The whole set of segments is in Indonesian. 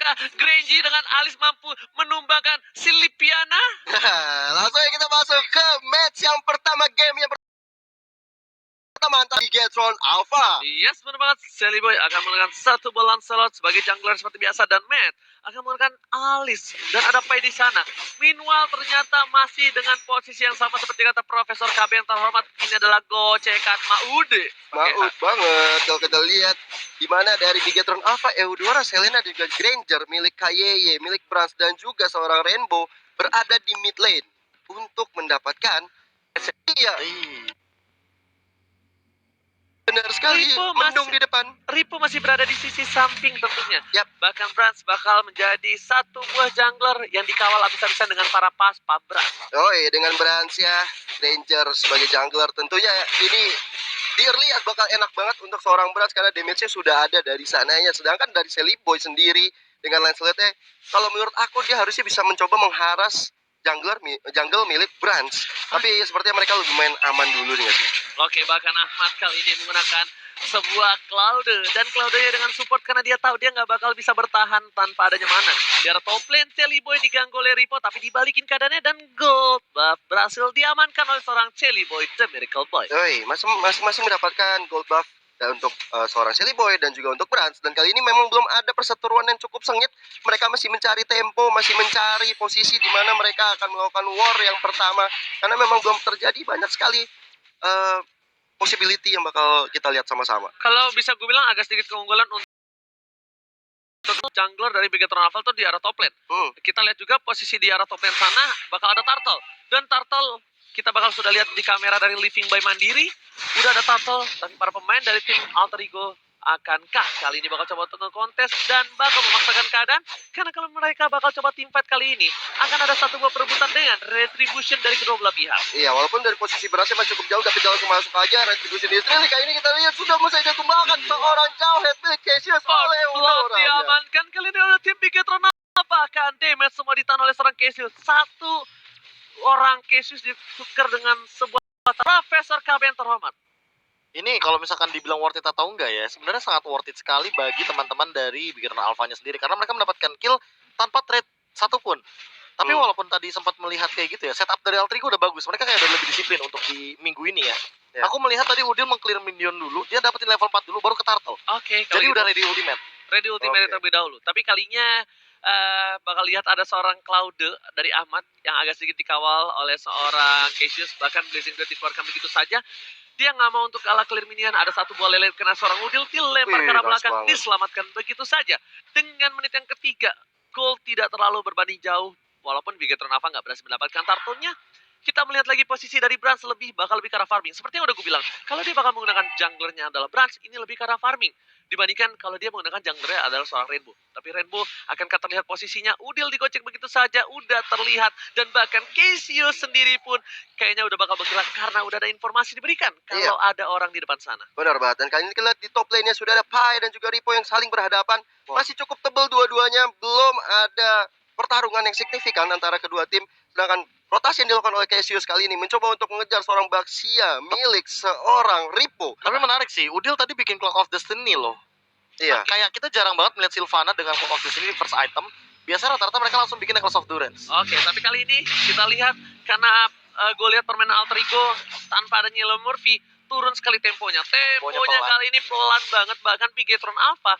Apakah Grangy dengan alis mampu menumbangkan si Lipiana? Langsung aja kita masuk ke match yang pertama, game yang pertama antara Bigetron Alpha. Yes, benar banget. Sally Boy akan menggunakan satu bola Lancelot sebagai jungler seperti biasa, dan Matt akan menggunakan Alice dan ada Pai di sana. Meanwhile, ternyata masih dengan posisi yang sama seperti kata Profesor KB yang terhormat, ini adalah gocekan Maude. Maut banget kalau kita lihat di mana dari Bigetron Alpha, Eudora, Selena dan juga Granger milik KYY, milik Brans dan juga seorang Rainbow berada di mid lane untuk mendapatkan benar sekali, mendung di depan. Ripo masih berada di sisi samping tentunya. Yap. Bahkan Brans bakal menjadi satu buah jungler yang dikawal habis-habisan dengan para pas Brans. Oh iya, dengan Brans ya, Ranger sebagai jungler tentunya ini dilihat bakal enak banget untuk seorang Brans karena damage-nya sudah ada dari sananya. Sedangkan dari Sally Boy sendiri dengan Lancelot-nya, kalau menurut aku dia harusnya bisa mencoba mengharas jungle milik Brans. Tapi sepertinya mereka lebih main aman dulu nih sih. Oke, bahkan Ahmad kali ini menggunakan sebuah Cloud dan Cloud-nya dengan support karena dia tahu dia nggak bakal bisa bertahan tanpa adanya mana. Di arah top lane, Sally Boy diganggu oleh Ripo tapi dibalikin keadaannya dan gold buff berhasil diamankan oleh seorang Sally Boy, The Miracle Boy. Oi, masing-masing mendapatkan gold buff untuk seorang Sally Boy dan juga untuk Brans. Dan kali ini memang belum ada perseteruan yang cukup sengit. Mereka masih mencari tempo, masih mencari posisi di mana mereka akan melakukan war yang pertama. Karena memang belum terjadi banyak sekali possibility yang bakal kita lihat sama-sama. Kalau bisa gue bilang agak sedikit keunggulan untuk jungler dari Bigetron Alpha tuh di arah top lane. Kita lihat juga posisi di arah top lane sana bakal ada Turtle. Dan Turtle kita bakal sudah lihat di kamera dari Living by Mandiri. Udah ada Turtle, tapi para pemain dari tim Alter Ego akankah kali ini bakal coba untuk kontes dan bakal memaksakan keadaan? Karena kalau mereka bakal coba team fight kali ini, akan ada satu buah perebutan dengan retribution dari kedua belah pihak. Iya, walaupun dari posisi berasnya masih cukup jauh, tapi langsung masuk aja retribution di Israel. Kali ini kita lihat sudah mulai dikembangkan seorang Jauhead milik Cassius oleh Eudora. Diamankan kali ini oleh tim Bigetron Alpha. Bahkan damage semua ditahan oleh seorang Cassius. Satu orang Cassius ditukar dengan sebuah Profesor KB yang terhormat. Ini kalau misalkan dibilang worth it atau enggak ya, sebenarnya sangat worth it sekali bagi teman-teman dari Bigetron Alpha-nya sendiri karena mereka mendapatkan kill tanpa trade satupun. Tapi walaupun tadi sempat melihat kayak gitu ya, setup dari Alter Ego udah bagus. Mereka kayak udah lebih disiplin untuk di minggu ini ya. Aku melihat tadi Udil meng-clear minion dulu, dia dapetin level 4 dulu baru ke Turtle. Oke, jadi udah ready ultimate. Ready ultimate terlebih dahulu. Tapi kalinya bakal lihat ada seorang Cloud dari Ahmad yang agak sedikit dikawal oleh seorang Cassius. Bahkan Blazing Blade dikeluarkan begitu saja. Dia nggak mau untuk kalah clear minion. Ada satu bola lele kena seorang Udil, dilempar ke arah belakang, diselamatkan begitu saja. Dengan menit yang ketiga, goal tidak terlalu berbanding jauh. Walaupun Bigetron Alpha nggak berhasil mendapatkan turtle-nya, kita melihat lagi posisi dari Brans bakal lebih ke arah farming. Seperti yang udah gue bilang, kalau dia bakal menggunakan junglernya adalah Brans, ini lebih ke arah farming. Dibandingkan kalau dia menggunakan junglernya adalah seorang Rainbow. Tapi Rainbow akan terlihat posisinya, Udil digocek begitu saja, udah terlihat. Dan bahkan Cassius sendiri pun kayaknya udah bakal bergerak karena udah ada informasi diberikan kalau ada orang di depan sana. Benar banget. Dan kali ini kita lihat di top lane-nya sudah ada Pai dan juga Ripo yang saling berhadapan. Masih cukup tebal dua-duanya, belum ada pertarungan yang signifikan antara kedua tim. Sedangkan rotasi yang dilakukan oleh Cassius kali ini mencoba untuk mengejar seorang Baxia milik seorang Ripo. Tapi menarik sih, Udil tadi bikin Clock of Destiny loh. Iya. Kayak kita jarang banget melihat Sylvana dengan Clock of Destiny di first item. Biasanya rata-rata mereka langsung bikin Necklace of Durance. Oke, tapi kali ini kita lihat karena gue lihat permainan Alter Ego tanpa adanya Yellow Murphy turun sekali temponya. Temponya kali ini pelan banget, bahkan Bigetron Alpha.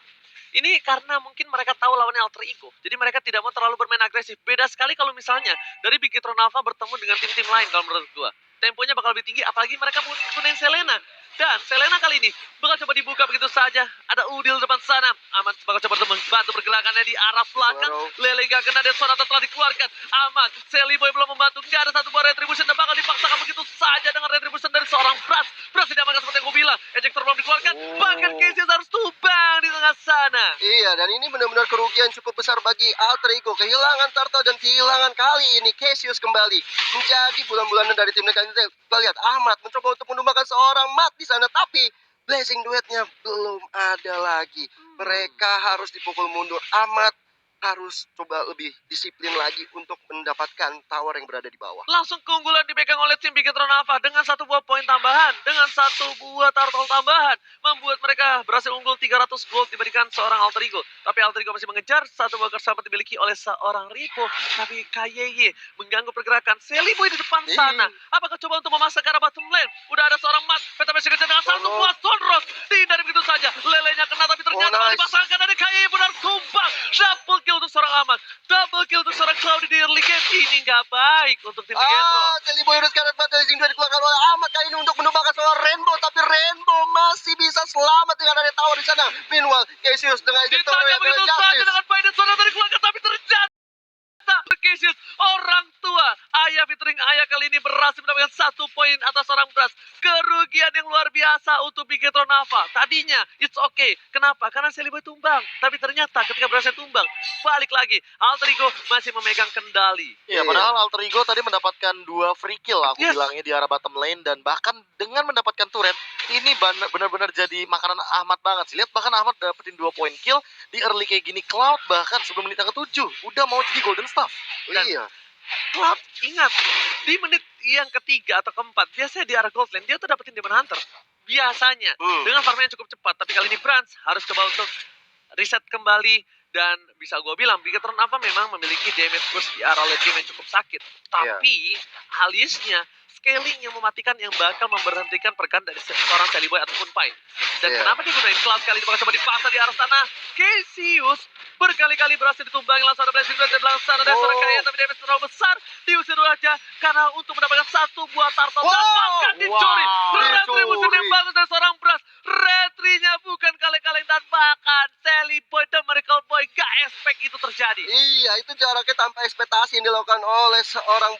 Ini karena mungkin mereka tahu lawannya Alter Ego. Jadi mereka tidak mau terlalu bermain agresif. Beda sekali kalau misalnya dari Bigetron Alpha bertemu dengan tim-tim lain kalau menurut gue. Temponya bakal lebih tinggi, apalagi mereka punya Selena. Dan Selena kali ini bakal coba dibuka begitu saja. Ada Udil depan sana. Ahmad bakal coba membantu pergerakannya di arah belakang. Lele gak kena, dan Sonata telah dikeluarkan. Ahmad, Sally Boy belum membantu. Gak ada satu buah retribution dan bakal dipaksakan begitu saja dengan retribution dari seorang Brans. Brans tidak akan seperti yang gue bilang. Ejector belum dikeluarkan. Bahkan Cassius harus tumbang di tengah sana. Iya, dan ini benar-benar kerugian cukup besar bagi Alter Ego. Kehilangan Turtle dan kehilangan kali ini Cassius kembali menjadi bulan-bulanan dari tim mereka. Kita lihat Ahmad mencoba untuk menumbangkan seorang Mat di sana, tapi Blazing duetnya belum ada lagi. Mereka harus dipukul mundur. Ahmad harus coba lebih disiplin lagi untuk mendapatkan tower yang berada di bawah. Langsung keunggulan dipegang oleh tim Bigetron Alpha dengan 1 buah poin tambahan, dengan 1 buah turtle tambahan, membuat mereka berhasil unggul 300 gold diberikan seorang Alter Ego. Tapi Alter Ego masih mengejar 1 buah kesamaan dimiliki oleh seorang Ripo. Tapi KYY mengganggu pergerakan Seliboy di depan sana. Apakah coba untuk memasang ke arah bottom lane? Udah ada seorang Mat, Peta masih kejar dengan 1 buah Sunrose. Dihindari begitu saja, lelenya kena tapi ternyata nice. dipasangkan dari KYY benar tumbang. Double kill untuk seorang Ahmad, double kill untuk seorang Cloudy di early game. Ini nggak baik untuk tim Bigetron. Seliboy udah sekarang Blazing 2 dikeluarkan oleh Ahmad kali ini untuk menumbangkan seorang Rainbow, tapi Rainbow masih bisa selamat dengan ada tower di sana. Meanwhile, Cassius dengan Ditanya begitu saja dengan Biden Sonar dari keluarga, tapi ternyata Cassius, orang tua ayah featuring ayah kali ini berhasil mendapatkan 1 poin atas seorang Bras. Kerugian yang luar biasa untuk Bigetron Alpha. Tadinya it's okay. Kenapa? Karena Seliboy tumbang. Tapi ternyata ketika berhasil tumbang, balik lagi Alter Ego masih memegang kendali. Iya, padahal Alter Ego tadi mendapatkan 2 free kill aku bilangnya di arah bottom lane, dan bahkan dengan mendapatkan turret ini benar-benar jadi makanan Ahmad banget sih. Lihat, bahkan Ahmad dapetin 2 poin kill di early kayak gini. Cloud bahkan sebelum menit ke-7 udah mau jadi golden staff. Dan Iya. Cloud, ingat, di menit yang ketiga atau keempat, biasanya di arah gold lane, dia tuh dapetin Demon Hunter. Biasanya, dengan farmnya cukup cepat. Tapi kali ini Brans harus coba untuk reset kembali. Dan bisa gue bilang, Bigetron Alpha memang memiliki damage boost di arah late game yang cukup sakit. Tapi, aliasnya, scaling yang mematikan yang bakal memberhentikan pergerakan dari seorang Seliboy ataupun Pai. Dan kenapa digunain Cloud kali ini bakal coba dipaksa di arah sana. Cassius berkali-kali berhasil ditumbangi, langsung ada Blazing Dot, dan langsung ada seorang kaya, tapi damage terlalu besar. Diusir aja karena untuk mendapatkan 1 buah turtle. Dan bahkan dicuri. Retribution yang bagus dari seorang Bras. Retrinya bukan kaleng-kaleng, dan bahkan Seliboy dan Miracle Boy gak expect itu terjadi. Iya, itu jaraknya tanpa ekspektasi yang dilakukan oleh seorang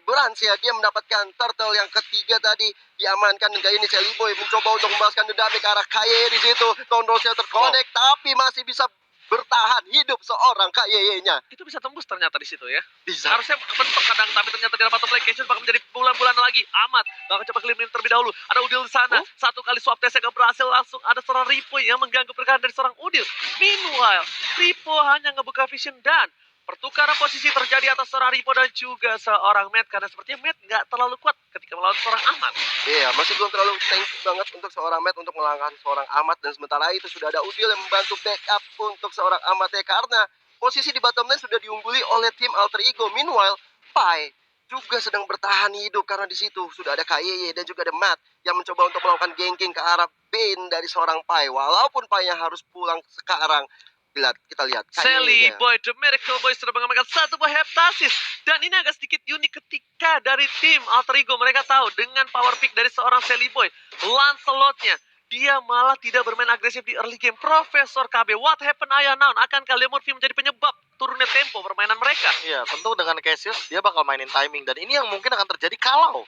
Brans ya. Dia mendapatkan turtle yang ketiga tadi, diamankan. Dan kali ini Seliboy mencoba untuk membalaskan dendamnya ke arah KYY di situ. Tondosnya terkonek, tapi masih bisa bertahan hidup seorang KYY-nya. Itu bisa tembus ternyata di situ ya. Bisa. Harusnya kepentok kadang, tapi ternyata di dapat application bakal menjadi bulan-bulan lagi. Amat bakal coba clean terlebih dahulu. Ada Udil di sana. 1 kali swap test yang gak berhasil, langsung ada seorang Ripo yang mengganggu pergerakan dari seorang Udil. Meanwhile, Ripo hanya ngebuka vision dan pertukaran posisi terjadi atas seorang Ripo dan juga seorang Matt, karena sepertinya Matt nggak terlalu kuat ketika melawan seorang Ahmad. Iya, masih belum terlalu tank banget untuk seorang Matt untuk mengalahkan seorang Ahmad. Dan sementara itu sudah ada Udil yang membantu backup untuk seorang Ahmad ya, karena posisi di bottom lane sudah diungguli oleh tim Alter Ego. Meanwhile, Pai juga sedang bertahan hidup karena di situ sudah ada KYY dan juga ada Matt yang mencoba untuk melakukan ganking ke arah Bane dari seorang Pai. Walaupun Pai-nya harus pulang sekarang. Kita lihat Seliboy, The Miracle Boy sudah mengamankan 1 buah heptasis. Dan ini agak sedikit unik ketika dari tim Alter Ego mereka tahu dengan power pick dari seorang Seliboy, Lancelot-nya, dia malah tidak bermain agresif di early game. Profesor KB, what happened ayah naon? Akankah Lemurphy menjadi penyebab turunnya tempo permainan mereka? Iya, tentu dengan Cassius dia bakal mainin timing, dan ini yang mungkin akan terjadi kalau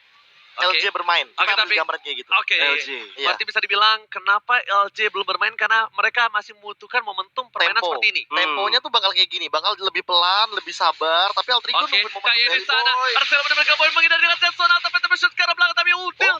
LJ bermain. Kita tapi gambaran kayak gitu. LJ. Berarti bisa dibilang kenapa LJ belum bermain, karena mereka masih membutuhkan momentum permainan seperti ini. Temponya tuh bakal kayak gini, bakal lebih pelan, lebih sabar, tapi Alter Ego nungguin momentum kayak di dari sana. Boy. Arsenal benar-benar Boy menghindari dengan sensasional, tapi shoot ke arah belakang, tapi Udil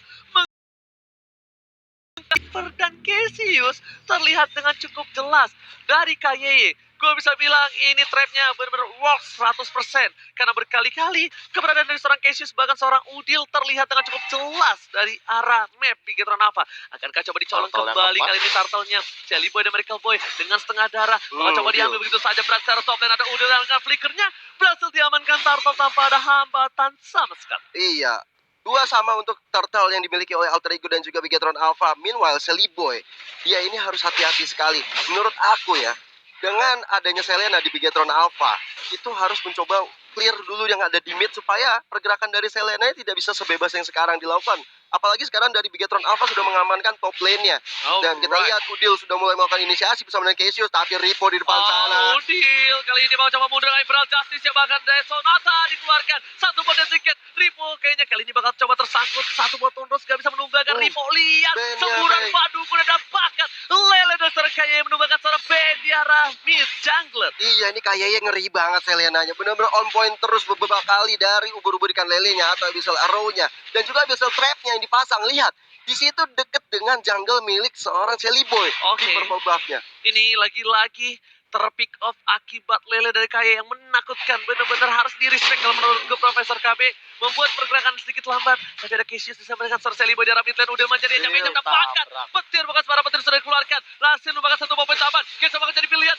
dan Cassius terlihat dengan cukup jelas dari KYY. Gue bisa bilang ini trapnya benar-benar works 100%. Karena berkali-kali keberadaan dari seorang Cassius, bahkan seorang Udil terlihat dengan cukup jelas dari arah map Bigetron Alpha. Akankah coba dicolong kembali kali ini turtle-nya Seliboy dan Miracle Boy dengan setengah darah. Bakal coba diambil begitu saja. Berat secara top lane ada Udil dengan flickernya. Berhasil diamankan turtle tanpa ada hambatan sama sekali. Iya. 2 sama untuk turtle yang dimiliki oleh Alter Ego dan juga Bigetron Alpha. Meanwhile, Seliboy, dia ini harus hati-hati sekali. Menurut aku ya, dengan adanya Selena di Bigetron Alpha, itu harus mencoba clear dulu yang ada di mid supaya pergerakan dari Selena tidak bisa sebebas yang sekarang dilakukan. Apalagi sekarang dari Bigetron Alpha sudah mengamankan top lane-nya. Dan kita lihat Udil sudah mulai melakukan inisiasi bersama dengan Cassius, tapi Ripo di depan sana. Udil kali ini mau coba mundur dengan Emerald Justice, ya bahkan dari Sonata dikeluarkan. 1 buat sedikit. Ripo kayaknya kali ini bakal coba tersangkut. 1 buat Tondos gak bisa menumbangkan. Ripo lihat semburan padu kuda dan bahkan Lele dasar KYY menumbangkan seorang Ben di arah Miss Jungler. Iya, ini kayaknya ngeri banget Selenanya. Benar-benar on point terus beberapa kali dari ubur-ubur ikan lelenya atau abyssal arrow-nya. Dan juga abyssal trap-nya yang dipasang. Lihat, di situ deket dengan jungle milik seorang Seliboy. Oke. Purple buff-nya. Ini lagi-lagi terpick off akibat Lele dari Kaya yang menakutkan. Benar-benar harus di-respect kalau menurut gue Profesor KB. Membuat pergerakan sedikit lambat. Tapi ada Cassius disama dengan Sorceliboy di arah mid lane. Udah menjadi jam dan bakat. Petir bekas para petir sudah dikeluarkan. Langsung merupakan satu poin taman. Cassius bakal jadi pilihan.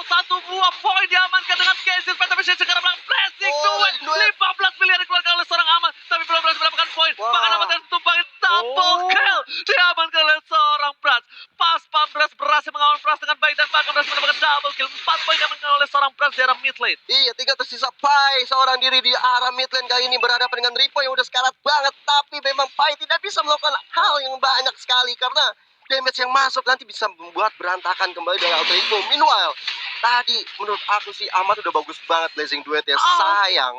Satu buah poin diamankan dengan Cassius. Tapi sekarang belakang pressing duet. 15 miliar dikeluarkan oleh seorang Ahmad. Tapi belum berhasil mendapatkan poin. Bahkan Ahmad yang tumpangin double kill. Diamankan oleh seorang Brats. Pas Pambras berhasil mengawal Pras dengan baik dan bahkan berhasil mendapatkan double kill. 4 poin diamankan oleh seorang Brats di arah mid lane. Iya, 3 tersisa Pai seorang diri di arah mid lane kali ini berhadapan dengan Ripo yang udah sekarat banget. Tapi memang Pai tidak bisa melakukan hal yang banyak sekali karena damage yang masuk nanti bisa membuat berantakan kembali dari Alter Ego. Meanwhile, tadi menurut aku sih Ahmad udah bagus banget blazing duet ya. Sayang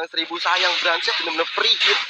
1000 sayang Branchnya bener-bener free hit.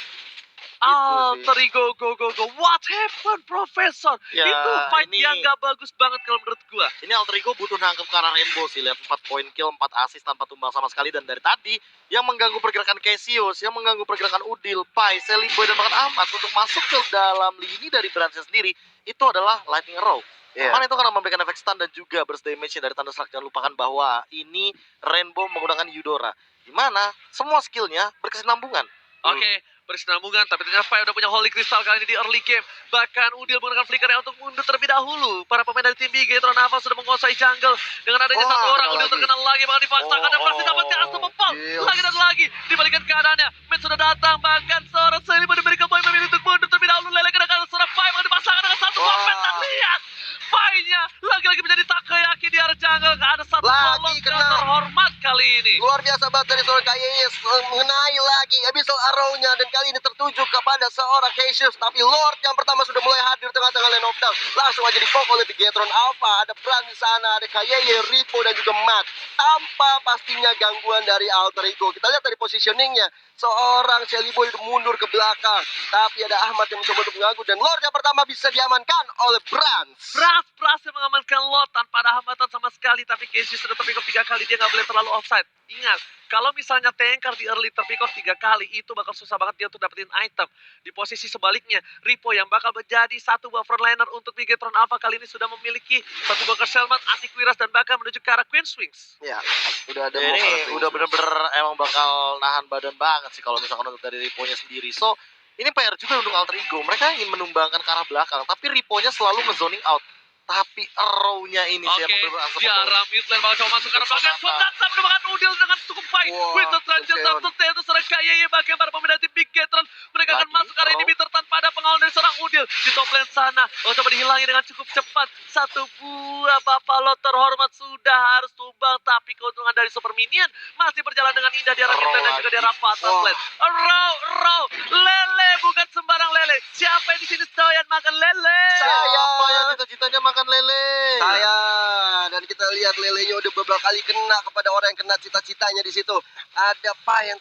Alter Ego, go. What happened, Profesor? Ya, itu fight ini- yang gak bagus banget kalau menurut gua. Ini Alter Ego butuh nangkep ke arah Rainbow sih. Lihat 4 poin kill, 4 assist tanpa tumbang sama sekali. Dan dari tadi yang mengganggu pergerakan Cassius, yang mengganggu pergerakan Udil, Pai, Celiboy dan bahkan Ahmad untuk masuk ke dalam lini dari Branchnya sendiri itu adalah Lightning Arrow. Karena itu karena memberikan efek stun dan juga burst damage dari Thunderstruck. Jangan lupakan bahwa ini Rainbow menggunakan Eudora, di mana semua skillnya berkesinambungan. Oke, berkesinambungan, tapi ternyata Pai udah punya Holy Crystal kali ini di early game. Bahkan Udil menggunakan flicker untuk mundur terlebih dahulu. Para pemain dari tim Bigetron Naval sudah menguasai jungle. Dengan adanya Wah, satu orang, kena Udil lagi. terkenal lagi, bahkan dipaksakan dan pasti dapat jatuh pepal. Lagi dan lagi, dibalikan keadaannya. Matt sudah datang, bahkan seorang Celiboy diberikan poin memilih untuk mundur terlebih dahulu. Lele kedatangan seorang Pai, bahkan dipaksakan dengan satu Wah. buah dan lihat. Pai-nya lagi-lagi menjadi Takoyaki di arah jungle. Ada satu Lagi kolom kena. yang terhormat kali ini. Luar biasa banget dari seorang Kayes mengenai lagi Abyssal Arrow-nya dan kali ini tertuju kepada seorang Cassius. Tapi Lord yang pertama sudah mulai hadir tengah-tengah lane of down. Langsung aja dipok oleh Bigetron Alpha. Ada Bran di sana, ada Kayeye, Ripo dan juga Matt. Tanpa pastinya gangguan dari Alter Ego. Kita lihat dari positioningnya. Seorang Celiboy mundur ke belakang. Tapi ada Ahmad yang mencoba untuk mengganggu. Dan Lord yang pertama bisa diamankan oleh Brans. Bras berhasil mengamankan Lot tanpa ada hambatan sama sekali. Tapi Cassius sudah terpick off 3 kali. Dia nggak boleh terlalu offside. Ingat, kalau misalnya tanker di early terpick off 3 kali, itu bakal susah banget dia untuk dapetin item. Di posisi sebaliknya, Ripo yang bakal menjadi satu buah frontliner untuk Bigetron Alpha kali ini sudah memiliki satu buah Selmat, Antiquiras, dan bahkan menuju ke arah Queen Swings. Ya, udah ada Ini Mokal udah Swings. bener-bener emang bakal nahan badan banget sih kalau misalkan untuk dari Ripo-nya sendiri. So, ini PR juga untuk Alter Ego. Mereka ingin menumbangkan ke arah belakang, tapi Ripo-nya selalu nge-zoning out. Tapi Arrow-nya ini sih Oke, yang bener-bener di arah mid lane bakal coba masuk ke arah belakang. Sonata menemukan Udil dengan cukup baik. Wah, Winter Stranger Lucian. satu itu seorang Kayeye bagian para pemain dari tim Bigetron. Mereka akan Lagi, masuk ke arah Arrow. inhibitor tanpa ada pengawal dari seorang Udil. Di top lane sana, coba dihilangi dengan cukup cepat. Satu buah Buffalo terhormat sudah harus tumbang. Tapi keuntungan dari Super Minion masih berjalan dengan indah di arah mid lane dan juga di arah bottom Wah. lane. Raw, Lele bukan sembarang Lele. Siapa yang di sini doyan makan Lele? Siapa yang cita-citanya makan lele? Saya dan kita lihat lelenya udah beberapa kali kena kepada orang yang kena cita-citanya di situ. Ada apa yang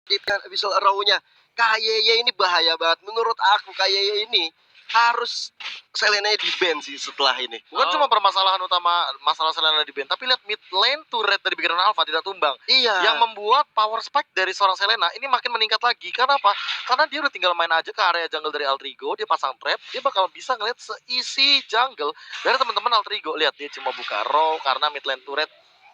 di Abyssal Arrow-nya? Kayeye ini bahaya banget. Menurut aku Kayeye ini harus Selena di ban sih setelah ini. Bukan Oh. cuma permasalahan utama masalah Selena di band, tapi lihat mid lane turret dari Bigetron Alpha tidak tumbang. Iya. Yang membuat power spike dari seorang Selena ini makin meningkat lagi. Karena apa? Karena dia udah tinggal main aja ke area jungle dari Alter Ego, dia pasang trap, dia bakal bisa ngeliat seisi jungle dari teman-teman Alter Ego. Lihat dia cuma buka row karena mid lane turret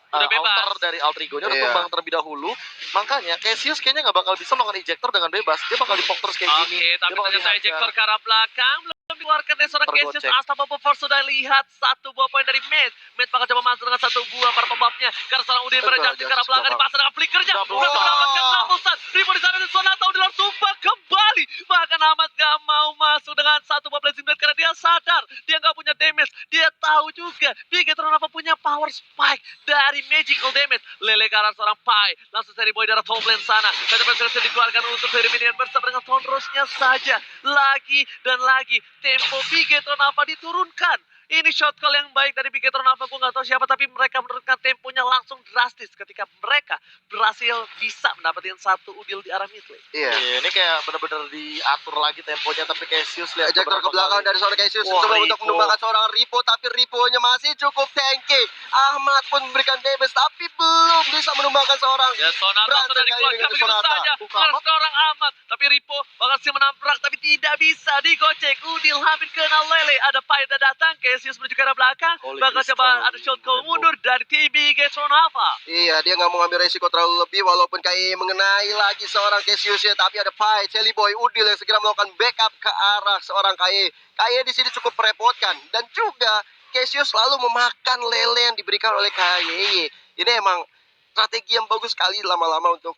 Udah bebas. outer dari Alter Ego-nya udah Iya. tumbang terlebih dahulu. Makanya Cassius kayaknya nggak bakal bisa melakukan ejector dengan bebas. Dia bakal dipok terus kayak Oke, gini. tapi Dia bakal ternyata dihajar. ejector ke arah belakang belum dikeluarkan dari seorang Tergocek. Cassius. Astagfirullah Force sudah lihat satu buah poin dari Matt. Matt bakal coba masuk dengan satu buah para pembabnya. Karena seorang Udin berjalan ke arah belakang dipasang dengan flickernya. Double Dan shot. mendapatkan double shot. Ripo di sana dan Sonata Udin langsung tumbang kembali. Bahkan Ahmad gak mau masuk dengan satu buah blazing blade karena dia sadar dia gak punya damage. Dia tahu juga Bigetron apa punya power spike dari magical damage. Lele ke arah seorang Pai. Langsung seri boy dari top lane sana. Dan berhasil dikeluarkan untuk dari minion bersama dengan Thunderous-nya saja. Lagi dan lagi tempo Bigetron apa diturunkan. Ini shot call yang baik dari Bigetron Alpha. Gue gak tahu siapa, tapi mereka menurunkan temponya langsung drastis ketika mereka berhasil bisa mendapatkan satu udil di arah mid lane. Iya. Iya, ini kayak bener-bener diatur lagi temponya, tapi Cassius lihat Ejector ke beberapa belakang kali. dari seorang Cassius Wah, coba untuk Ripo. menumbangkan seorang Ripo, tapi Ripo-nya masih cukup tanky. Ahmad pun memberikan damage tapi belum bisa menumbangkan seorang. Ya Sonata Berhasil sudah kali ini dikeluarkan dengan begitu Sonata. saja. Bukan. Karena seorang Ahmad. Tapi Ripo bakal sih menabrak tapi tidak bisa digocek. Udil hampir kena Lele. Ada Pai udah datang. Cassius menuju ke arah belakang. Holy Bakal Crystal. coba ada shotgun mundur dari tim Bigetron Alpha. Iya, dia nggak mau ngambil resiko terlalu lebih walaupun kayak mengenai lagi seorang Cassius ya, tapi ada Pai, Jelly Boy, Udil yang segera melakukan backup ke arah seorang Kaye. Kaye di sini cukup merepotkan dan juga Cassius selalu memakan lele yang diberikan oleh Kaye. Ini emang strategi yang bagus sekali lama-lama untuk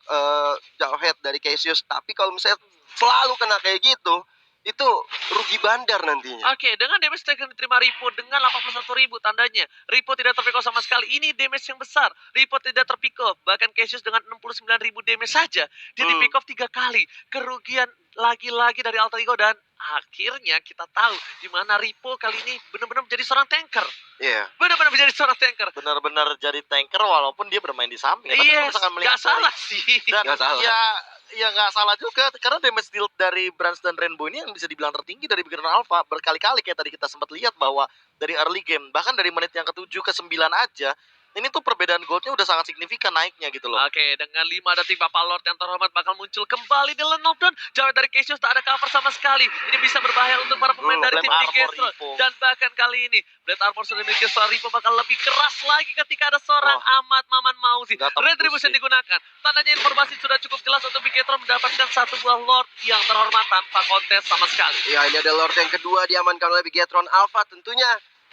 jauh head dari Cassius, tapi kalau misalnya selalu kena kayak gitu, itu rugi bandar nantinya. Oke, dengan damage yang diterima Ripo dengan 81.000 tandanya. Ripo tidak terpick off sama sekali. Ini damage yang besar. Ripo tidak terpick off. Bahkan Cassius dengan 69.000 damage saja. Dia di pick off 3 kali. Kerugian lagi-lagi dari Alter Ego dan akhirnya kita tahu di mana Ripo kali ini benar-benar menjadi seorang tanker. Iya. Benar-benar menjadi seorang tanker. Benar-benar jadi tanker walaupun dia bermain di samping. Tapi kalau Yes, misalkan melihat gak salah sih. dan Nggak salah. ya nggak salah juga karena damage deal dari Brands dan Rainbow ini yang bisa dibilang tertinggi dari Bigetron Alpha berkali-kali kayak tadi kita sempat lihat bahwa dari early game bahkan dari menit yang ke-7 ke 9 aja ini tuh perbedaan goldnya udah sangat signifikan naiknya gitu loh. Oke, dengan 5 detik Bapak Lord yang terhormat bakal muncul kembali di lane knockdown. Jauh dari Cassius tak ada cover sama sekali. Ini bisa berbahaya untuk para pemain dari Blade tim Armor Bigetron. Ripo. Dan bahkan kali ini Blade Armor sudah memiliki seorang Ripo bakal lebih keras lagi ketika ada seorang Ahmad Maman Mauzi. Nggak tembus Retribution sih. digunakan. Tandanya informasi sudah cukup jelas untuk Bigetron mendapatkan satu buah Lord yang terhormat tanpa kontes sama sekali. Ya, ini ada Lord yang kedua diamankan oleh Bigetron Alpha, tentunya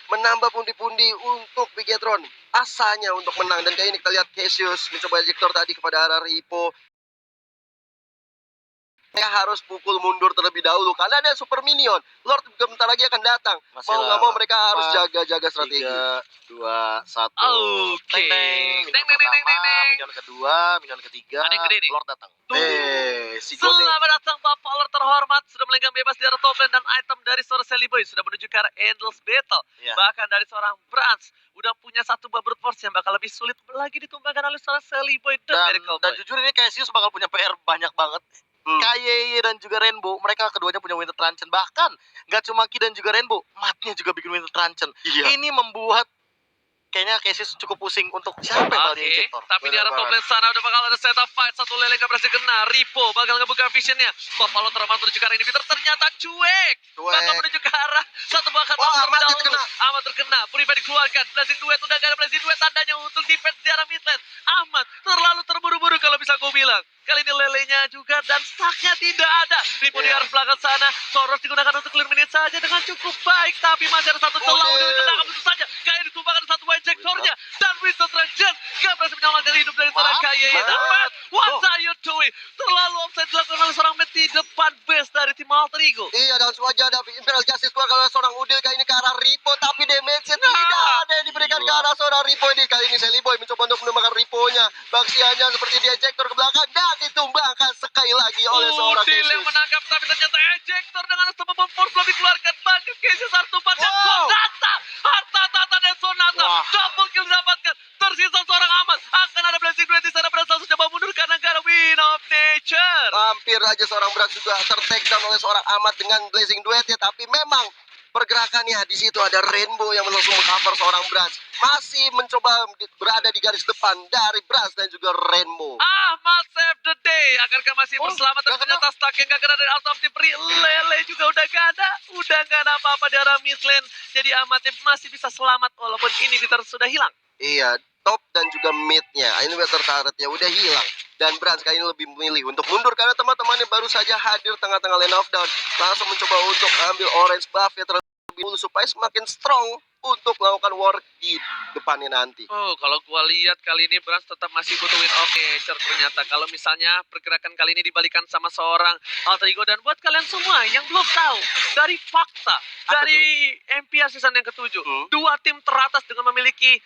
menambah pundi-pundi untuk Bigetron. Asanya untuk menang, dan kayak ini kita lihat Cassius mencoba ejector tadi kepada arah Ripo. Mereka harus pukul mundur terlebih dahulu karena ada super minion. Lord juga bentar lagi akan datang. Masih Mau nggak lama. mau mereka harus 4, jaga-jaga strategi. 3, 2, 1. Oke. Minion Teng, teng, teng, teng, pertama, teng. minion kedua, minion ketiga. Ada yang gede nih. Lord datang. Si Gode. Selamat datang Bapak Lord terhormat. Sudah melenggang bebas di arah top lane dan item dari seorang Sally Boy sudah menuju ke arah Endless Battle. Iya. Bahkan dari seorang Brands udah punya satu buah brute force yang bakal lebih sulit lagi ditumbangkan oleh seorang Sally Boy The Miracle Dan Boy. jujur ini Cassius bakal punya PR banyak banget. Kaye dan juga Rainbow, mereka keduanya punya Winter Truncheon. Bahkan nggak cuma Ki dan juga Rainbow, matnya juga bikin Winter Truncheon. Iya. Ini membuat kayaknya Cassius cukup pusing untuk siapa yang bakal Oke, di-injector. tapi di Bener arah top banget. lane sana udah bakal ada setup fight. Satu lele gak berhasil kena. Ripo bakal ngebuka visionnya. Bapak Lord terhormat menuju ke arah inhibitor ternyata cuek. Bakal menuju ke arah satu buah kata Wah, Ahmad terkena. Ahmad terkena. Puriba dikeluarkan. Blazing Duet udah gak ada Blazing Duet. Tandanya untuk defense di arah mid lane. Ahmad terlalu terburu-buru kalau bisa gue bilang. Kali ini lelenya juga dan stucknya tidak ada. Ripo di Iya. arah belakang sana. Soros digunakan untuk clear minute saja dengan cukup baik. Tapi masih ada satu celah untuk dikendalikan tentu saja. Kayak ditumbangkan satu ejectornya. Dan Winston Trajan gak berhasil menyelamatkan hidup dari seorang Kaye. Dapat. What are you doing? Terlalu offside dilakukan oleh seorang Matt di depan base dari tim Alter Ego. Iya, dan sengaja ada Imperial Justice keluar kalau seorang Udil kali ini ke arah Ripo, tapi damage-nya tidak ada yang diberikan ke arah seorang Ripo ini. Kali ini Sally Boy mencoba untuk menemukan Ripo-nya. Baksianya seperti di ejector ke belakang dan ditumbangkan sekali lagi oleh seorang Udil yang Cassius. menangkap tapi ternyata ejector dengan semua force belum dikeluarkan. Bahkan Cassius harus tumbangkan Sonata. Harta tata dan Sonata. Wah. Double kill didapatkan. Tersisa seorang Ahmad. Akan ada Blazing Duet di sana. Berasa langsung coba mundur karena gara Win of Nature. Hampir aja seorang Brad juga ter-takedown oleh seorang Ahmad dengan Blazing Duet ya, tapi memang pergerakannya di situ ada Rainbow yang langsung mengcover seorang Brad. Masih mencoba berada di garis depan dari Brad dan juga Rainbow. Ahmad save the day. Akankah masih Oh, berselamat? nggak Tapi ternyata stuck yang gak kena dari Out of the Free. Lele juga udah gak ada. Udah gak ada apa-apa di arah mid lane. Jadi Ahmadnya masih bisa selamat walaupun ini Peter sudah hilang. Iya, top dan juga mid-nya. Ini better turret-nya udah hilang. Dan Brand kali ini lebih memilih untuk mundur karena teman-temannya baru saja hadir tengah-tengah lane of down. Langsung mencoba untuk ambil orange buff ya terlebih dahulu supaya semakin strong untuk melakukan war di depannya nanti. Oh, kalau gua lihat kali ini Brans tetap masih butuh win of nature ternyata. Kalau misalnya pergerakan kali ini dibalikan sama seorang Alter Ego. Dan buat kalian semua yang belum tahu, dari fakta, dari MPR season yang ke-7, dua tim teratas dengan memiliki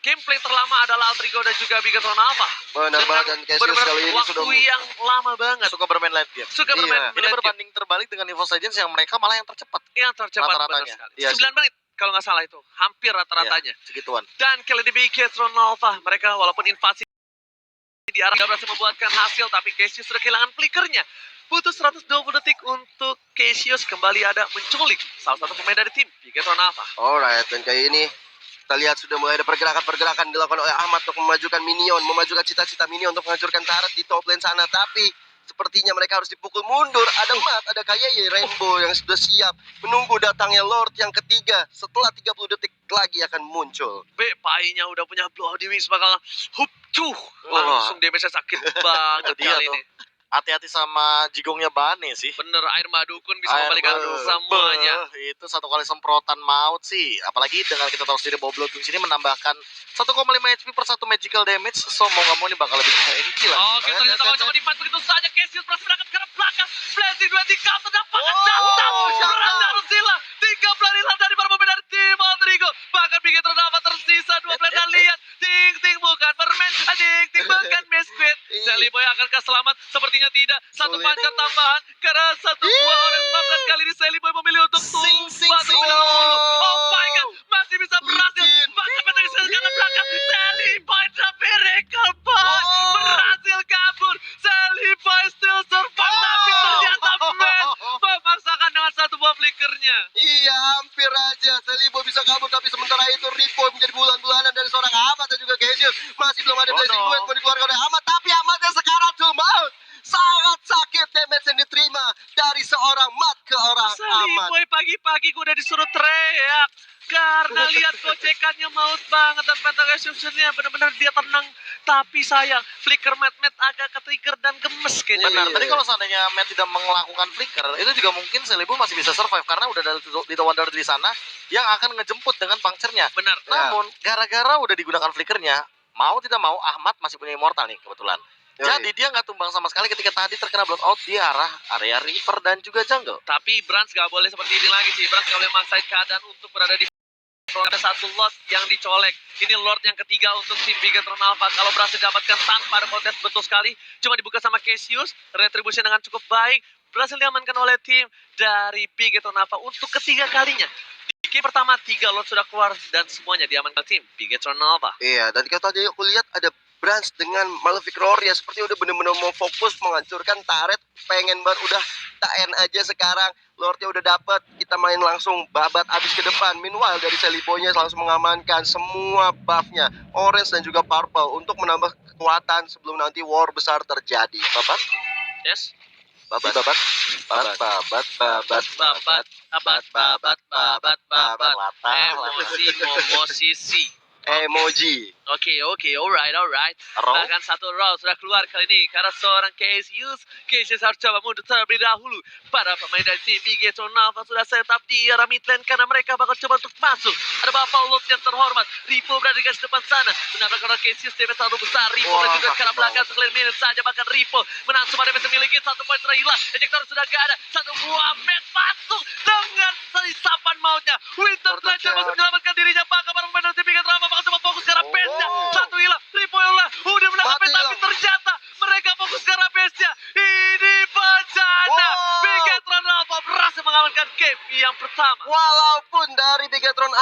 gameplay terlama adalah Alter Ego dan juga Bigetron Alpha. Benar banget, dan Cassius Benar-benar kali ini waktu sudah yang lama banget. Suka bermain late game. Suka Iya. bermain Ini berbanding terbalik dengan EVOS Legends yang mereka malah yang tercepat yang tercepat benar rata-ratanya. sekali. Iya 9 menit kalau nggak salah itu, hampir rata-ratanya. segituan. Dan kali ini Bigetron Alpha, mereka walaupun invasi di arah berhasil membuatkan hasil, tapi Cassius sudah kehilangan flickernya. Butuh 120 detik untuk Cassius kembali ada menculik salah satu pemain dari tim Bigetron Alpha. Alright, dan kayak ini kita lihat sudah mulai ada pergerakan-pergerakan dilakukan oleh Ahmad untuk memajukan minion, memajukan cita-cita minion untuk menghancurkan turret di top lane sana. Tapi sepertinya mereka harus dipukul mundur. Ada Matt, ada KYY, Rainbow yang sudah siap menunggu datangnya Lord yang ketiga. Setelah 30 detik lagi akan muncul. Painya udah punya Bloody Wings bakal hup cuh. Wah. Langsung damage-nya sakit banget Itu dia kali tuh. ini. Hati-hati sama jigongnya Bane sih. Bener, air madukun bisa Air membalikan madu. semuanya. Itu satu kali semprotan maut sih. Apalagi dengan kita tahu sendiri bahwa Blood Wings ini menambahkan 1,5 HP per 1 magical damage. So mau nggak mau ini bakal lebih hengki lah. Oke, ternyata kalau cuma dipat begitu saja. Cassius berhasil berangkat ke arah belakang. Blazing 2 di counter dapatkan Oh, jatah. jatah. Berhasil harus hilang. 3 plan hilang dari para pemain dari tim Rodrigo. Bahkan bikin terdapat tersisa 2 plan dan lihat. Ting bukan permen. Ting bukan biskuit. Sally Boy akankah selamat? Sepertinya tidak. Satu Sulit. pancar tambahan. Karena satu buah orange pump dan kali ini Sally Boy memilih untuk Sing, sing, tumbang sing. terlebih dahulu. Oh my god. Masih bisa berhasil. Licin. Bahkan Peter ke arah belakang. Sally Boy the miracle boy. Oh. Berhasil kabur. Sally Boy still survive. Tapi ternyata man memaksakan dengan satu buah flickernya. Iya, hampir aja Selibo bisa kabur, tapi sementara itu Ripo menjadi bulan-bulanan dari seorang Ahmad dan juga Cassius. Masih belum ada Oh, blessing no. duet mau dikeluarkan oleh Ahmad, tapi Ahmadnya sekarang cuma out. Sangat sakit damage yang diterima dari seorang Mat ke orang Sally Ahmad. Boy pagi-pagi gue udah disuruh teriak. Karena lihat gocekannya maut banget dan Pentagon Execution-nya benar-benar dia tenang. Tapi sayang, flicker Matt agak ke-trigger dan gemes kayaknya. Benar, Iya. tadi kalau seandainya Matt tidak melakukan flicker, itu juga mungkin Selibu masih bisa survive karena udah ada Little Wonder di sana yang akan ngejemput dengan puncture-nya. Benar. Namun, gara-gara udah digunakan flickernya, mau tidak mau Ahmad masih punya immortal nih kebetulan. Yoi. Jadi dia nggak tumbang sama sekali ketika tadi terkena blood out di arah area river dan juga jungle. Tapi Brans gak boleh seperti ini lagi sih. Brans gak boleh maksain keadaan untuk berada di ada satu Lord yang dicolek. Ini Lord yang ketiga untuk tim Bigetron Alpha. Kalau berhasil dapatkan tanpa ada kontes betul sekali. Cuma dibuka sama Cassius. Retribution dengan cukup baik. Berhasil diamankan oleh tim dari Bigetron Alpha untuk ketiga kalinya. Di game pertama 3 Lord sudah keluar dan semuanya diamankan tim Bigetron Alpha. Iya, dan kalau tadi aku lihat ada Branch dengan Malefic Roar ya, seperti udah bener-bener mau fokus menghancurkan turret, pengen banget udah taen aja sekarang. Lordnya udah dapet, kita main langsung babat abis ke depan. Meanwhile dari Sally Boy-nya langsung mengamankan semua buff-nya, orange dan juga purple, untuk menambah kekuatan sebelum nanti war besar terjadi. Babat? Yes. Babat? Babat? Babat? Babat? Babat? Babat. Emosi. Emoji. Oke, alright. Roll. Bahkan satu roll sudah keluar kali ini karena seorang Cassius harus coba mundur terlebih dahulu. Para pemain dari tim Bigetron Alpha sudah setup di arah mid lane karena mereka bakal coba untuk masuk. Ada Bapak Lord yang terhormat. Ripo berada di garis depan sana. Menabrak orang Cassius, damage terlalu besar. Ripo Wah, juga ke arah sakit belakang banget. sekalian minute saja. Bahkan Ripo menang semua damage memiliki. 1 poin sudah hilang. Ejector sudah gak ada. Satu buah match masuk dengan isapan mautnya. Winter Treasure masih menyelamatkan dirinya. Bahkan para pemain dari tim Bigetron Alpha bakal coba fokus ke arah base-nya. Satu hilang. Ripo hilang. Udah menangkap Mati tapi hilang. ternyata mereka fokus ke arah base-nya. Ini bencana. Wow. Bigetron Alpha berhasil mengamankan game yang pertama. Walaupun dari Bigetron